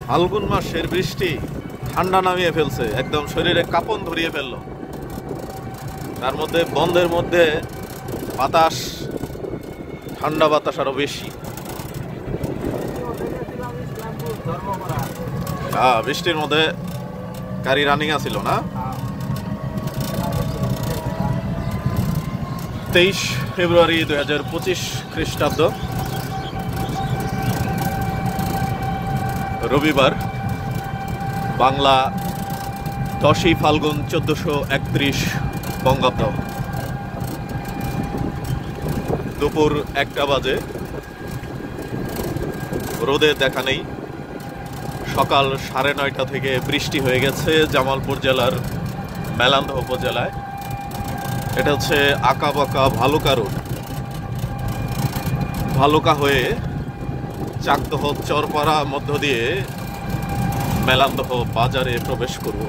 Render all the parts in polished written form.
ফাল্গুন মাসের বৃষ্টি ঠান্ডা নামিয়ে ফেলছে, একদম শরীরে কাঁপন ধরিয়ে ফেললো। তার মধ্যে বন্ধের মধ্যে বাতাস, ঠান্ডা বাতাস আরো বেশি। বৃষ্টির মধ্যে গাড়ি রানিং আছিল না। 23 ফেব্রুয়ারি 2025 খ্রিস্টাব্দ, রবিবার, বাংলা 10ই ফাল্গুন 1431 বঙ্গাব্দ, দুপুর 1টা বাজে। রোদের দেখা নেই। সকাল 9:30 থেকে বৃষ্টি হয়ে গেছে জামালপুর জেলার মেলান্দহ উপজেলায়। এটা হচ্ছে আঁকাবাঁকা ভালুকা রোড। ভালুকা হয়ে চাকদহ চরপাড়া মধ্য দিয়ে মেলান্দহ বাজারে প্রবেশ করব।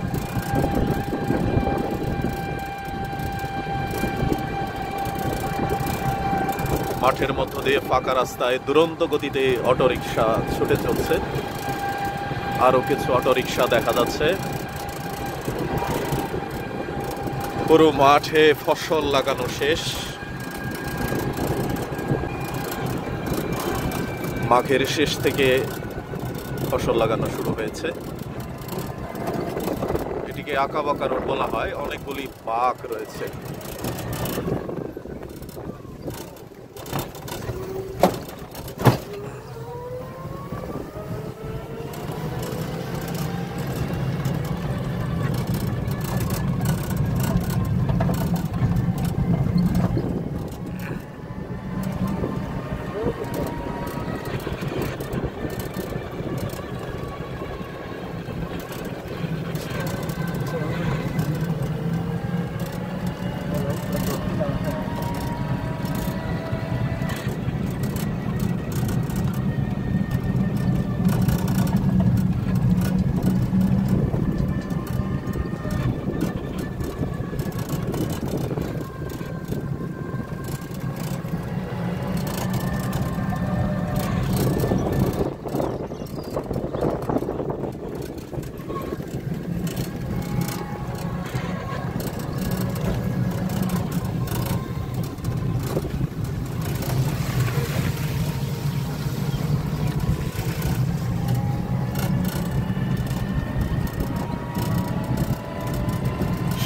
মাঠের মধ্য দিয়ে ফাঁকা রাস্তায় দুরন্ত গতিতে অটোরিকশা ছুটে চলছে। আরো কিছু অটোরিকশা দেখা যাচ্ছে। পুরো মাঠে ফসল লাগানো শেষ। মাঘের শেষ থেকে ফসল লাগানো শুরু হয়েছে। এটিকে আঁকাবাঁকা রোড বলা হয়, অনেকগুলি বাঁক রয়েছে।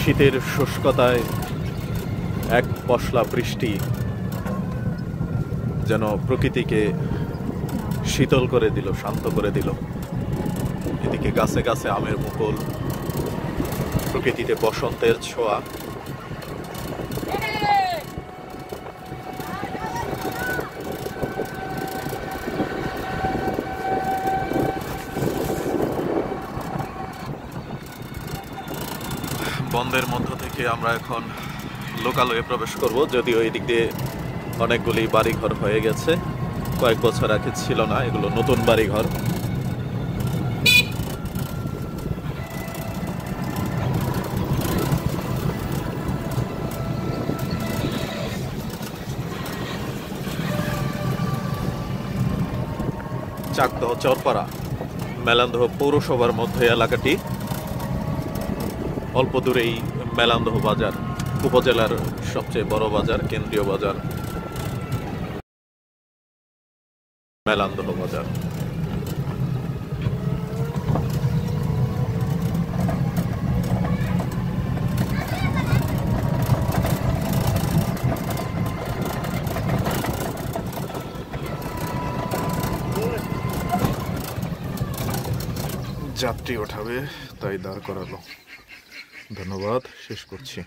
শীতের শুষ্কতায় এক পশলা বৃষ্টি যেন প্রকৃতিকে শীতল করে দিল, শান্ত করে দিল। এদিকে গাছে গাছে আমের মুকুল, প্রকৃতিতে বসন্তের ছোঁয়া। বন্ধের মধ্য থেকে আমরা এখন লোকালয়ে প্রবেশ করব। যদিও এই দিক দিয়ে অনেকগুলি বাড়িঘর হয়ে গেছে, কয়েক বছর আগে ছিল না, এগুলো নতুন বাড়িঘর। চাকদহ চরপাড়া মেলান্দহ পৌরসভার মধ্যে এলাকাটি। অল্প দূরেই মেলান্দহ বাজার, উপজেলার সবচেয়ে বড় বাজার, কেন্দ্রীয় বাজার মেলান্দহ বাজার। যাত্রী ওঠাবে তাই দাঁড় করালো। ধন্যবাদ, শেষ করছি।